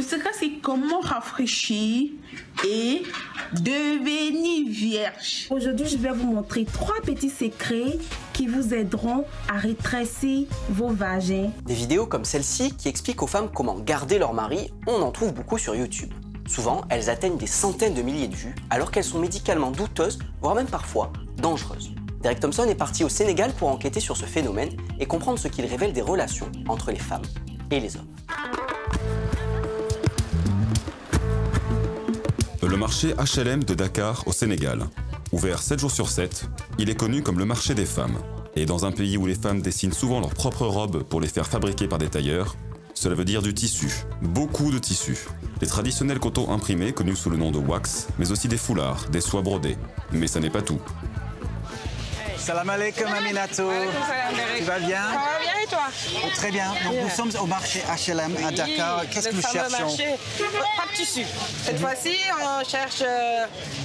Le secret, c'est comment rafraîchir et devenir vierge. Aujourd'hui, je vais vous montrer 3 petits secrets qui vous aideront à rétrécir vos vagins. Des vidéos comme celle-ci qui expliquent aux femmes comment garder leur mari, on en trouve beaucoup sur YouTube. Souvent, elles atteignent des centaines de milliers de vues, alors qu'elles sont médicalement douteuses, voire même parfois dangereuses. Derek Thompson est parti au Sénégal pour enquêter sur ce phénomène et comprendre ce qu'il révèle des relations entre les femmes et les hommes. Le marché HLM de Dakar au Sénégal. Ouvert 7 jours sur 7, il est connu comme le marché des femmes. Et dans un pays où les femmes dessinent souvent leurs propres robes pour les faire fabriquer par des tailleurs, cela veut dire du tissu, beaucoup de tissu. Les traditionnels coton imprimés connus sous le nom de wax, mais aussi des foulards, des soies brodées. Mais ça n'est pas tout. Salam alaikum Aminatou. Tu vas bien? Ça va bien et toi? Oh, très bien. Donc nous sommes au marché HLM à Dakar. Qu'est-ce que nous cherchons? Pas de tissu. Cette fois-ci, on cherche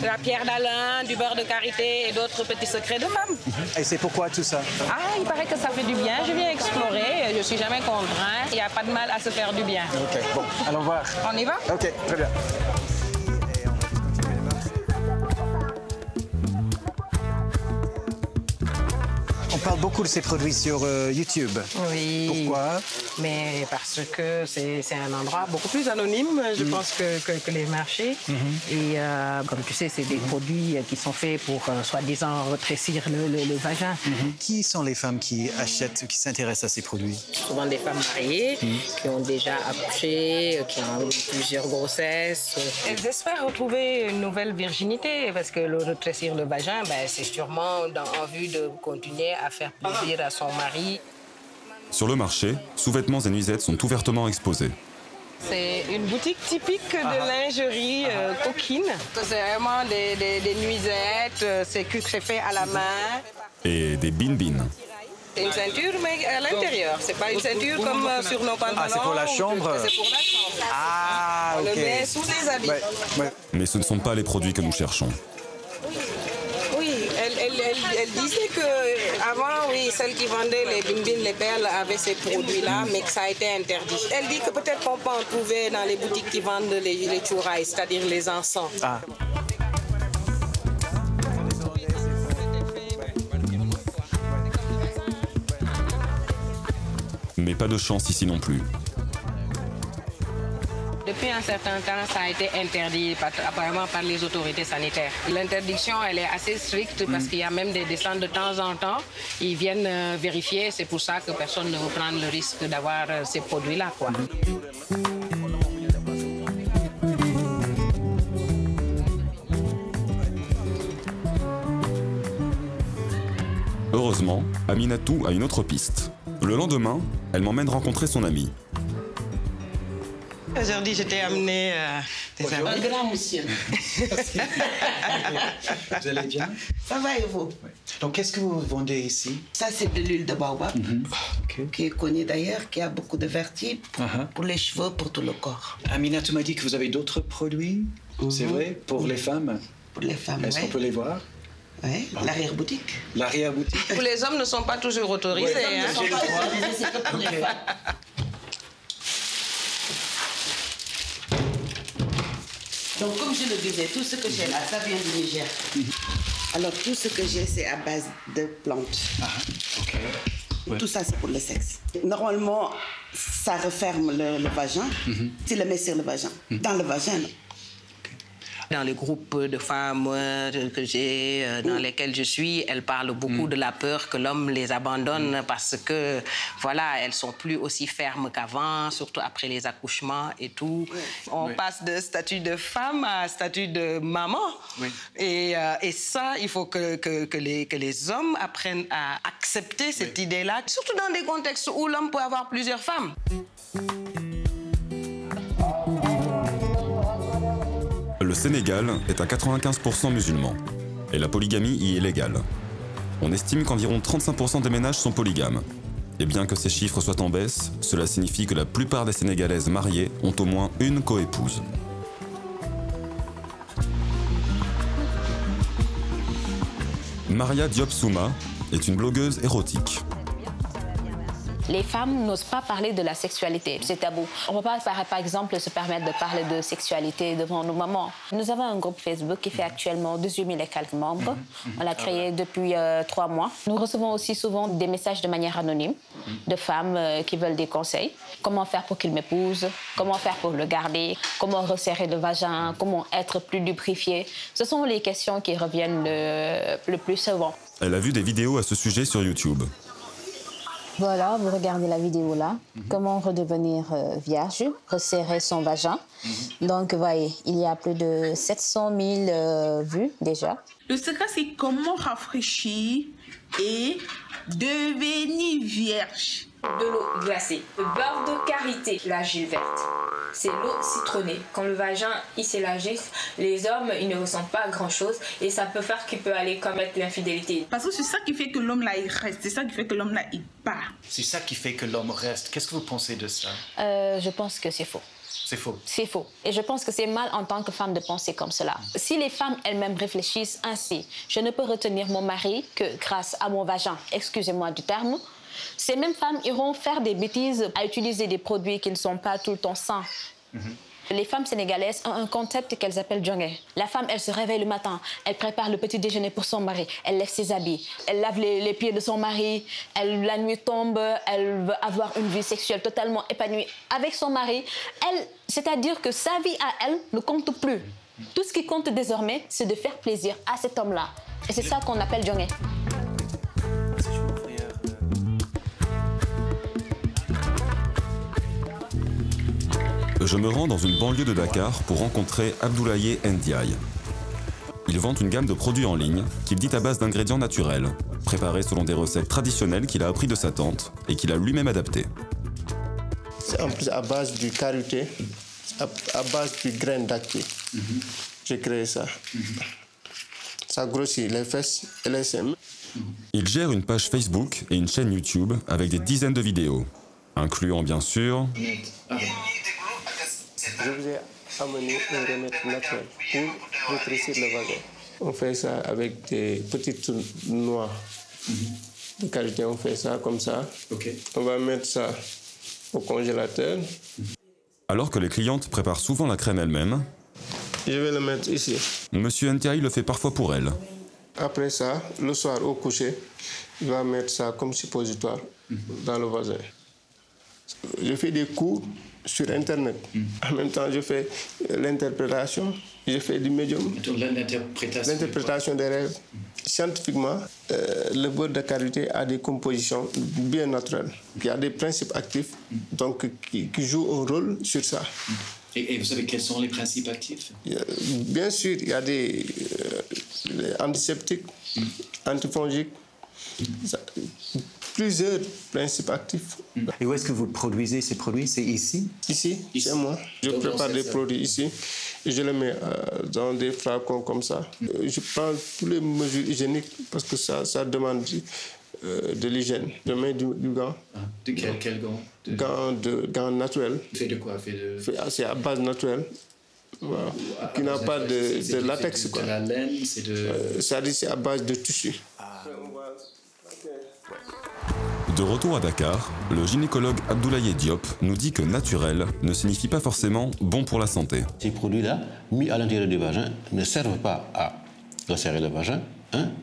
la pierre d'Alain, du beurre de karité et d'autres petits secrets de femmes. Et c'est pourquoi tout ça? Ah, il paraît que ça fait du bien. Je viens explorer. Je suis jamais contraint. Il n'y a pas de mal à se faire du bien. Ok, bon, allons voir. On y va? Ok, très bien. On parle beaucoup de ces produits sur YouTube. Oui. Pourquoi? Mais parce que c'est un endroit beaucoup plus anonyme, je pense, que les marchés. Et comme tu sais, c'est des produits qui sont faits pour, soi-disant, rétrécir le vagin. Qui sont les femmes qui achètent, qui s'intéressent à ces produits? Souvent des femmes mariées qui ont déjà accouché, qui ont eu plusieurs grossesses. Elles espèrent retrouver une nouvelle virginité parce que le rétrécir le vagin, ben, c'est sûrement en vue de continuer à faire plaisir à son mari. Sur le marché, sous-vêtements et nuisettes sont ouvertement exposés. C'est une boutique typique de lingerie coquine. C'est vraiment des nuisettes, c'est fait à la main. Et des bin-bin. C'est une ceinture, mais à l'intérieur. C'est pas une ceinture comme sur nos pantalons. Ah, c'est pour la chambre? C'est pour la chambre. Ah, ok. On le met sous les habits. Ouais. Mais ce ne sont pas les produits que nous cherchons. Oui, elle disait que avant, oui, celles qui vendaient les bimbines, les perles avaient ces produits-là, mais que ça a été interdit. Elle dit que peut-être qu'on peut en trouver dans les boutiques qui vendent les chouraïs, c'est-à-dire les encens. Ah. Mais pas de chance ici non plus. Depuis un certain temps, ça a été interdit apparemment par les autorités sanitaires. L'interdiction, elle est assez stricte parce qu'il y a même des descentes de temps en temps. Ils viennent vérifier, c'est pour ça que personne ne veut prendre le risque d'avoir ces produits-là, quoi. Heureusement, Aminatou a une autre piste. Le lendemain, elle m'emmène rencontrer son ami. Aujourd'hui, je t'ai amené des amis. Un grand monsieur. Vous allez bien? Ça va et vous? Donc, qu'est-ce que vous vendez ici? Ça, c'est de l'huile de baobab, qui est connue d'ailleurs, qui a beaucoup de vertus pour les cheveux, pour tout le corps. Aminatou m'a dit que vous avez d'autres produits, c'est vrai, pour les femmes? Pour les femmes, Est-ce qu'on peut les voir? Oui, l'arrière-boutique. L'arrière-boutique? Tous les hommes ne sont pas toujours autorisés. Les hommes ne sont pas autorisés, c'est que pour les femmes. Donc, comme je le disais, tout ce que j'ai là, ça vient du Niger. Alors, tout ce que j'ai, c'est à base de plantes. Tout ça, c'est pour le sexe. Normalement, ça referme le vagin. Tu le mets sur le vagin. Dans le vagin, non. Dans les groupes de femmes que j'ai, dans lesquels je suis, elles parlent beaucoup de la peur que l'homme les abandonne parce que, voilà, elles sont plus aussi fermes qu'avant, surtout après les accouchements et tout. On passe de statut de femme à statut de maman. Et ça, il faut que les hommes apprennent à accepter cette idée-là, surtout dans des contextes où l'homme peut avoir plusieurs femmes. Le Sénégal est à 95% musulman et la polygamie y est légale. On estime qu'environ 35% des ménages sont polygames. Et bien que ces chiffres soient en baisse, cela signifie que la plupart des Sénégalaises mariées ont au moins une coépouse. Maria Diop Souma est une blogueuse érotique. Les femmes n'osent pas parler de la sexualité, c'est tabou. On ne peut pas, par exemple, se permettre de parler de sexualité devant nos mamans. Nous avons un groupe Facebook qui fait actuellement 18 000 et quelques membres. On l'a créé depuis 3 mois. Nous recevons aussi souvent des messages de manière anonyme de femmes qui veulent des conseils. Comment faire pour qu'il m'épouse? Comment faire pour le garder? Comment resserrer le vagin? Comment être plus lubrifié? Ce sont les questions qui reviennent le plus souvent. Elle a vu des vidéos à ce sujet sur YouTube. Voilà, vous regardez la vidéo là. Comment redevenir vierge, resserrer son vagin. Donc, vous voyez, il y a plus de 700 000 vues déjà. Le secret, c'est comment rafraîchir et devenir vierge. De l'eau glacée, le beurre de karité, la gile verte. C'est l'eau citronnée. Quand le vagin il s'élargit, les hommes ils ne ressentent pas grand-chose et ça peut faire qu'il peut aller commettre l'infidélité. Parce que c'est ça qui fait que l'homme là il reste, c'est ça qui fait que l'homme là il part. C'est ça qui fait que l'homme reste. Qu'est-ce que vous pensez de ça? Je pense que c'est faux. C'est faux. C'est faux. Et je pense que c'est mal en tant que femme de penser comme cela. Si les femmes elles-mêmes réfléchissent ainsi, je ne peux retenir mon mari que grâce à mon vagin, excusez-moi du terme. Ces mêmes femmes iront faire des bêtises à utiliser des produits qui ne sont pas tout le temps sains. Les femmes sénégalaises ont un concept qu'elles appellent jonge. La femme, elle se réveille le matin, elle prépare le petit déjeuner pour son mari, elle lève ses habits, elle lave les pieds de son mari, la nuit tombe, elle veut avoir une vie sexuelle totalement épanouie avec son mari. C'est-à-dire que sa vie à elle ne compte plus. Tout ce qui compte désormais, c'est de faire plaisir à cet homme-là. Et c'est ça qu'on appelle jonge. Je me rends dans une banlieue de Dakar pour rencontrer Abdoulaye Ndiaye. Il vend une gamme de produits en ligne qu'il dit à base d'ingrédients naturels, préparés selon des recettes traditionnelles qu'il a appris de sa tante et qu'il a lui-même adaptées. C'est en plus à base du karité, à base du grain d'acti. J'ai créé ça. Ça grossit les fesses et les seins. Il gère une page Facebook et une chaîne YouTube avec des dizaines de vidéos, incluant bien sûr... Je vous ai amené un remède naturel pour rétrécir le vagin. On fait ça avec des petites noix de karité. On fait ça comme ça. On va mettre ça au congélateur. Alors que les clientes préparent souvent la crème elles-mêmes, je vais le mettre ici. Monsieur Ndiaye le fait parfois pour elle. Après ça, le soir au coucher, il va mettre ça comme suppositoire dans le vagin. Je fais des cours sur Internet. En même temps, je fais l'interprétation, je fais du médium. L'interprétation des rêves. Scientifiquement, le beurre de karité a des compositions bien naturelles. Il y a des principes actifs donc, qui jouent un rôle sur ça. Et vous savez quels sont les principes actifs? Bien sûr, il y a des antiseptiques, antifongiques. Plusieurs principes actifs. Et où est-ce que vous produisez ces produits? C'est ici? Ici, chez moi. Je prépare des produits ici et je les mets dans des flacons comme ça. Je prends toutes les mesures hygiéniques parce que ça demande de l'hygiène. Je mets du gant. De quel gant? Gant naturel. Fait de quoi? C'est à base naturelle. Voilà. Qui n'a pas de latex. De la laine, c'est de... c'est à base de tissu. De retour à Dakar, le gynécologue Abdoulaye Diop nous dit que naturel ne signifie pas forcément bon pour la santé. Ces produits-là, mis à l'intérieur du vagin, ne servent pas à resserrer le vagin,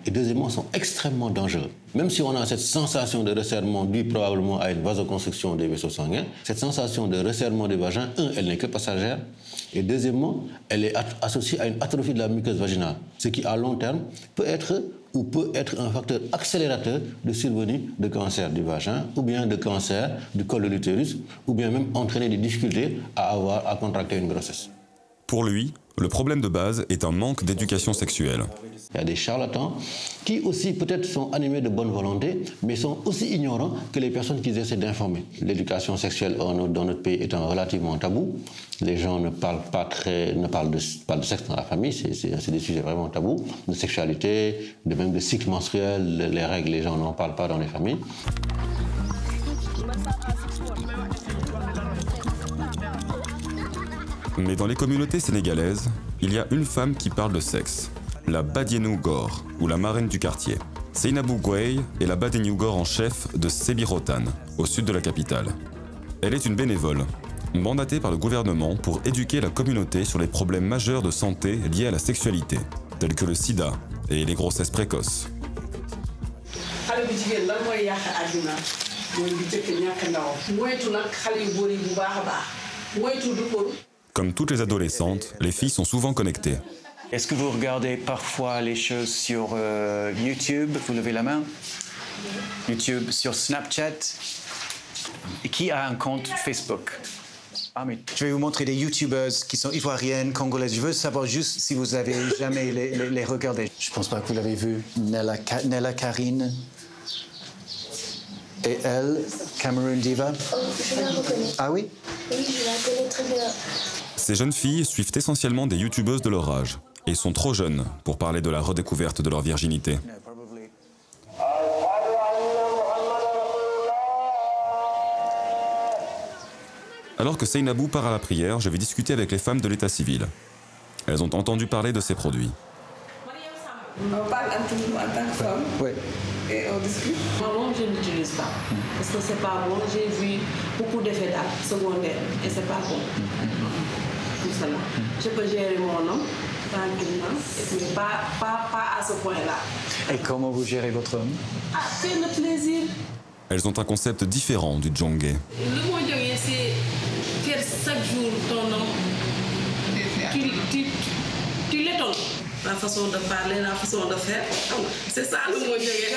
et deuxièmement, sont extrêmement dangereux. Même si on a cette sensation de resserrement due probablement à une vasoconstriction des vaisseaux sanguins, cette sensation de resserrement du vagin, elle n'est que passagère, et deuxièmement, elle est associée à une atrophie de la muqueuse vaginale, ce qui à long terme peut être un facteur accélérateur de survenue de cancer du vagin, ou bien de cancer du col de l'utérus, ou bien même entraîner des difficultés à contracter une grossesse. Pour lui, le problème de base est un manque d'éducation sexuelle. Il y a des charlatans qui aussi peut-être sont animés de bonne volonté, mais sont aussi ignorants que les personnes qui essaient d'informer. L'éducation sexuelle dans notre pays étant relativement tabou, les gens ne parlent pas de sexe dans la famille, c'est des sujets vraiment tabous, de sexualité, même de cycle menstruel, les règles, les gens n'en parlent pas dans les familles. Mais dans les communautés sénégalaises, il y a une femme qui parle de sexe, la Badianou Gore, ou la marraine du quartier. Seynabou Gueye est la Badeniugor en chef de Sébirotan, au sud de la capitale. Elle est une bénévole, mandatée par le gouvernement pour éduquer la communauté sur les problèmes majeurs de santé liés à la sexualité, tels que le sida et les grossesses précoces. Comme toutes les adolescentes, les filles sont souvent connectées. Est-ce que vous regardez parfois les choses sur YouTube? Vous levez la main. YouTube, sur Snapchat. Et qui a un compte Facebook? Ah, mais je vais vous montrer des YouTubeuses qui sont ivoiriennes, congolaises. Je veux savoir juste si vous avez jamais les regardé. Je pense pas que vous l'avez vu. Nella Karine. Et elle, Cameroon Diva. Oh, je la reconnais. Ah oui? Oui, je la connais très bien. Ces jeunes filles suivent essentiellement des youtubeuses de leur âge et sont trop jeunes pour parler de la redécouverte de leur virginité. Alors que Seynabou part à la prière, je vais discuter avec les femmes de l'état civil. Elles ont entendu parler de ces produits. On parle entre nous en tant que femme. Oui. Et on discute. Moi, je n'utilise pas. Parce que c'est pas bon. J'ai vu beaucoup d'effets secondaires et c'est pas bon. Tout cela. Je peux gérer mon homme tranquillement, mais pas à ce point-là. Et comment vous gérez votre homme? Ah, c'est le plaisir. Elles ont un concept différent du djongé. Le mot djongé, c'est faire chaque jour ton homme. Tu l'étonnes. La façon de parler, la façon de faire. C'est ça le mot djongé.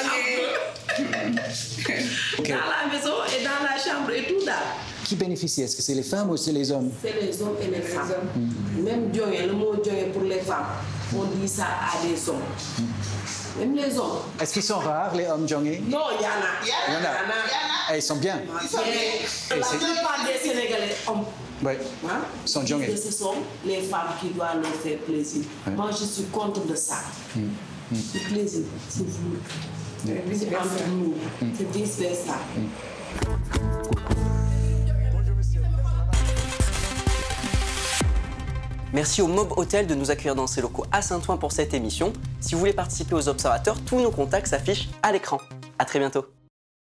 Okay. Dans la maison et dans la chambre et tout là. Qui bénéficie? Est-ce que c'est les femmes ou c'est les hommes? C'est les hommes et les femmes. Même djongé, le mot djongé pour les femmes, on dit ça à des hommes. Même les hommes. Est-ce qu'ils sont rares, les hommes djongé? Non, il y en a. Il y en a. Et ils sont bien. Ils sont bien. La plupart des Sénégalais hommes. Oui. Hein? Sont djongé. Ce sont les femmes qui doivent leur faire plaisir. Ouais. Moi, je suis contre de ça. Le plaisir, c'est vous. C'est entre nous. C'est vice versa. Merci au Mob Hotel de nous accueillir dans ses locaux à Saint-Ouen pour cette émission. Si vous voulez participer aux Observateurs, tous nos contacts s'affichent à l'écran. À très bientôt.